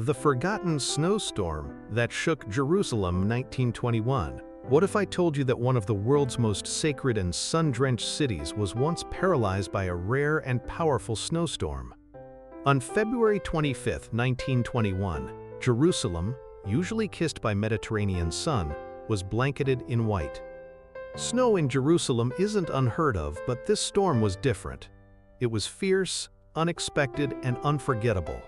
The forgotten snowstorm that shook Jerusalem 1921. What if I told you that one of the world's most sacred and sun-drenched cities was once paralyzed by a rare and powerful snowstorm? On February 25, 1921, Jerusalem, usually kissed by Mediterranean sun, was blanketed in white. Snow in Jerusalem isn't unheard of, but this storm was different. It was fierce, unexpected, and unforgettable.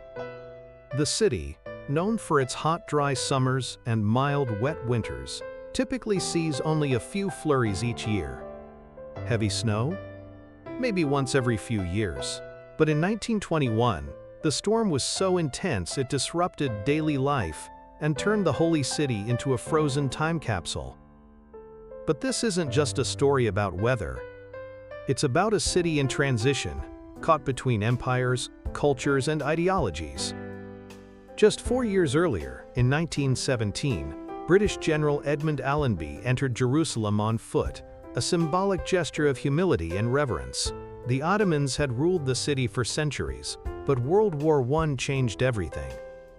The city, known for its hot, dry summers and mild, wet winters, typically sees only a few flurries each year. Heavy snow? Maybe once every few years. But in 1921, the storm was so intense it disrupted daily life and turned the holy city into a frozen time capsule. But this isn't just a story about weather. It's about a city in transition, caught between empires, cultures, and ideologies. Just 4 years earlier, in 1917, British General Edmund Allenby entered Jerusalem on foot, a symbolic gesture of humility and reverence. The Ottomans had ruled the city for centuries, but World War I changed everything.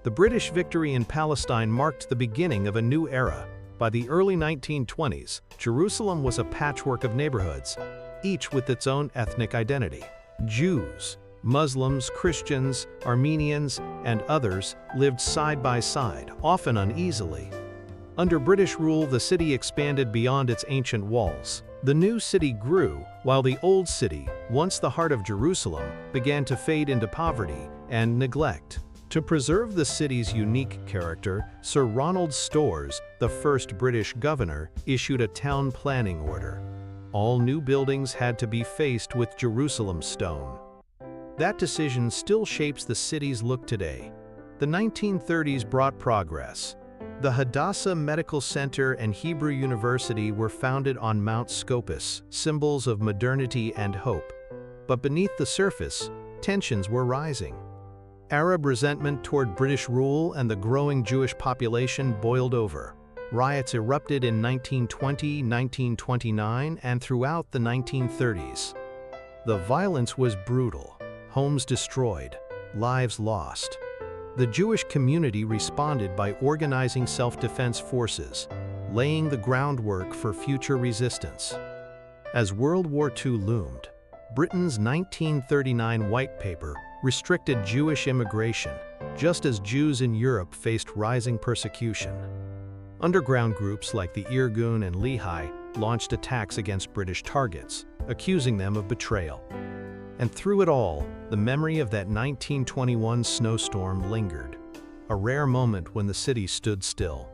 The British victory in Palestine marked the beginning of a new era. By the early 1920s, Jerusalem was a patchwork of neighborhoods, each with its own ethnic identity. Jews, Muslims, Christians, Armenians, and others lived side by side, often uneasily. Under British rule, the city expanded beyond its ancient walls. The new city grew, while the old city, once the heart of Jerusalem, began to fade into poverty and neglect. To preserve the city's unique character, Sir Ronald Stores, the first British governor, issued a town planning order. All new buildings had to be faced with Jerusalem stone. That decision still shapes the city's look today. The 1930s brought progress. The Hadassah Medical Center and Hebrew University were founded on Mount Scopus, symbols of modernity and hope. But beneath the surface, tensions were rising. Arab resentment toward British rule and the growing Jewish population boiled over. Riots erupted in 1920, 1929, and throughout the 1930s. The violence was brutal. Homes destroyed, lives lost. The Jewish community responded by organizing self-defense forces, laying the groundwork for future resistance. As World War II loomed, Britain's 1939 White Paper restricted Jewish immigration, just as Jews in Europe faced rising persecution. Underground groups like the Irgun and Lehi launched attacks against British targets, accusing them of betrayal. And through it all, the memory of that 1921 snowstorm lingered, a rare moment when the city stood still.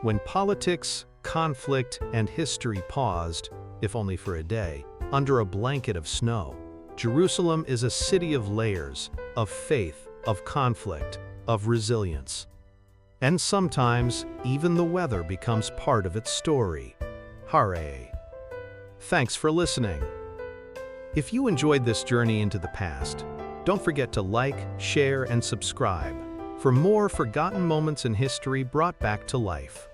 When politics, conflict, and history paused, if only for a day, under a blanket of snow. Jerusalem is a city of layers, of faith, of conflict, of resilience. And sometimes, even the weather becomes part of its story. Hooray! Thanks for listening. If you enjoyed this journey into the past, don't forget to like, share, and subscribe for more forgotten moments in history brought back to life.